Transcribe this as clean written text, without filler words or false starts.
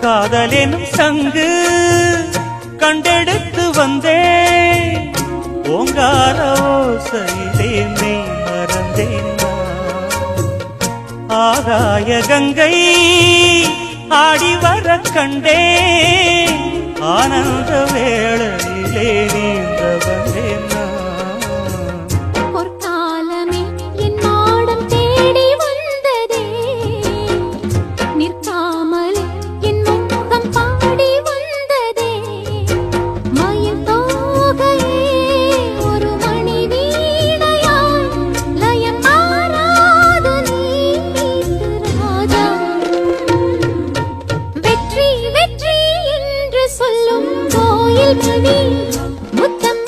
காதலெனும் சங்கு கண்டெடுத்து வந்தே ஓங்கார ஓசையிலே மெய் மறந்தேன் ஆகாய கங்கை ஆடி வர கண்டே ஆனந்த வேளையிலே நீந்த வந்தேன் பொற்காலமே என் மாடம் தேடி வந்ததே நிற்காமலே என் முகம் பாடி வந்ததே மயில் தோகையே ஒரு மணி வீணையாய் லயம் மாறாது நீட்டு ராஜா வெற்றி வெற்றி என்று சொல்லும் கோயில் மணி முத்தம்